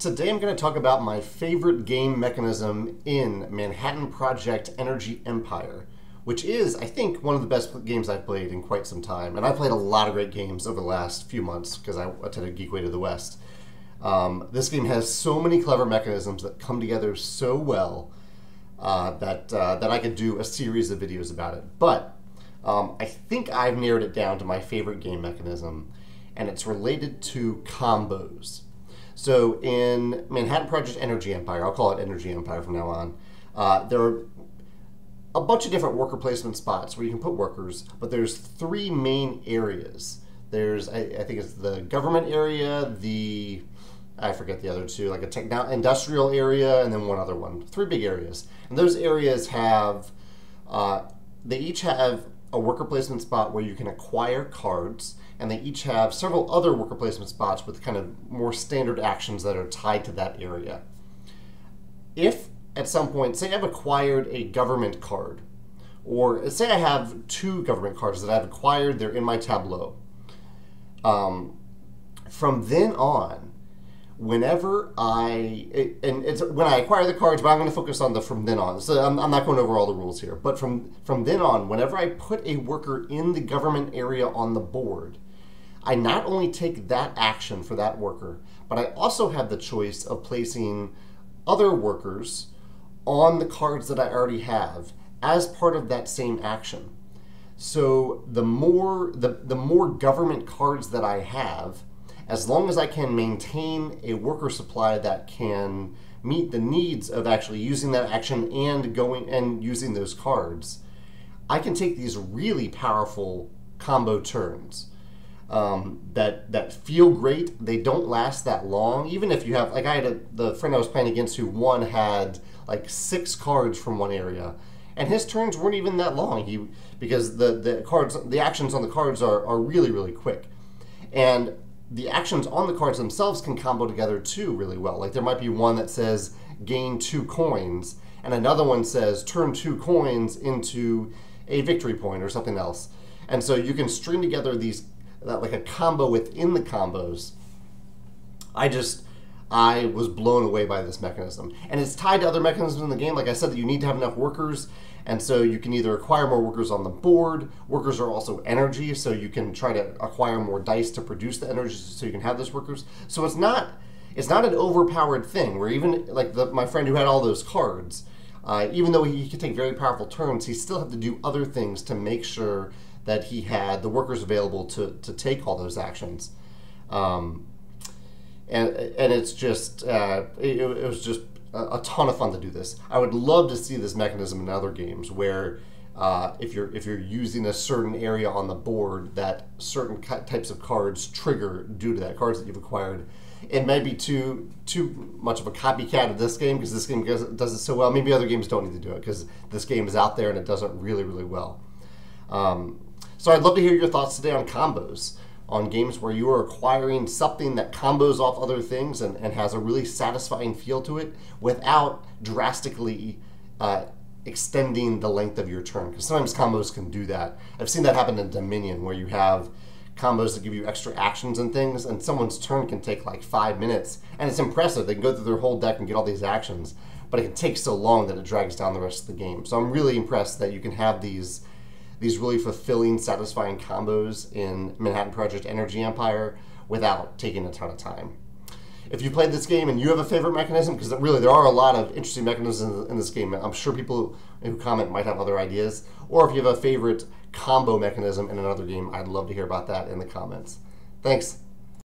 Today I'm going to talk about my favorite game mechanism in Manhattan Project Energy Empire, which is, I think, one of the best games I've played in quite some time. And I've played a lot of great games over the last few months because I attended Geekway to the West. This game has so many clever mechanisms that come together so well that I could do a series of videos about it. But I think I've narrowed it down to my favorite game mechanism, and it's related to combos. So in Manhattan Project Energy Empire, I'll call it Energy Empire from now on, there are a bunch of different worker placement spots where you can put workers, but there's three main areas. There's, I think it's the government area, I forget the other two, like a industrial area, and then one other one. Three big areas. And those areas have, they each have a worker placement spot where you can acquire cards, and they each have several other worker placement spots with kind of more standard actions that are tied to that area. If at some point, say I've acquired a government card, or say I have two government cards that I've acquired, they're in my tableau. From then on, whenever when I acquire the cards, but I'm going to focus on the from then on. So I'm not going over all the rules here. But from then on, whenever I put a worker in the government area on the board, I not only take that action for that worker, but I also have the choice of placing other workers on the cards that I already have as part of that same action. So the more government cards that I have, as long as I can maintain a worker supply that can meet the needs of actually using that action and going and using those cards, I can take these really powerful combo turns that feel great. They don't last that long. Even if you have, like I had the friend I was playing against who had like 6 cards from one area, and his turns weren't even that long. Because the actions on the cards are really, really quick. And the actions on the cards themselves can combo together too really well. Like there might be one that says gain 2 coins, and another one says turn 2 coins into a victory point or something else. And so you can string together these like a combo within the combos. I was blown away by this mechanism. And it's tied to other mechanisms in the game. Like I said, that you need to have enough workers, and so you can either acquire more workers on the board. Workers are also energy, so you can try to acquire more dice to produce the energy so you can have those workers. So it's not an overpowered thing where even like my friend who had all those cards, even though he could take very powerful turns, he still had to do other things to make sure that he had the workers available to take all those actions. And it's just, it was just a ton of fun to do this. I would love to see this mechanism in other games where if you're using a certain area on the board, that certain types of cards trigger due to that cards that you've acquired. It may be too much of a copycat of this game because this game does it so well. Maybe other games don't need to do it because this game is out there and it does it really, really well. So I'd love to hear your thoughts today on combos, on games where you are acquiring something that combos off other things and has a really satisfying feel to it without drastically extending the length of your turn. Because sometimes combos can do that. I've seen that happen in Dominion where you have combos that give you extra actions and things, and someone's turn can take like 5 minutes. And it's impressive. They can go through their whole deck and get all these actions, but it can take so long that it drags down the rest of the game. So I'm really impressed that you can have these really fulfilling, satisfying combos in Manhattan Project Energy Empire without taking a ton of time. If you played this game and you have a favorite mechanism, because really there are a lot of interesting mechanisms in this game, I'm sure people who comment might have other ideas, or if you have a favorite combo mechanism in another game, I'd love to hear about that in the comments. Thanks.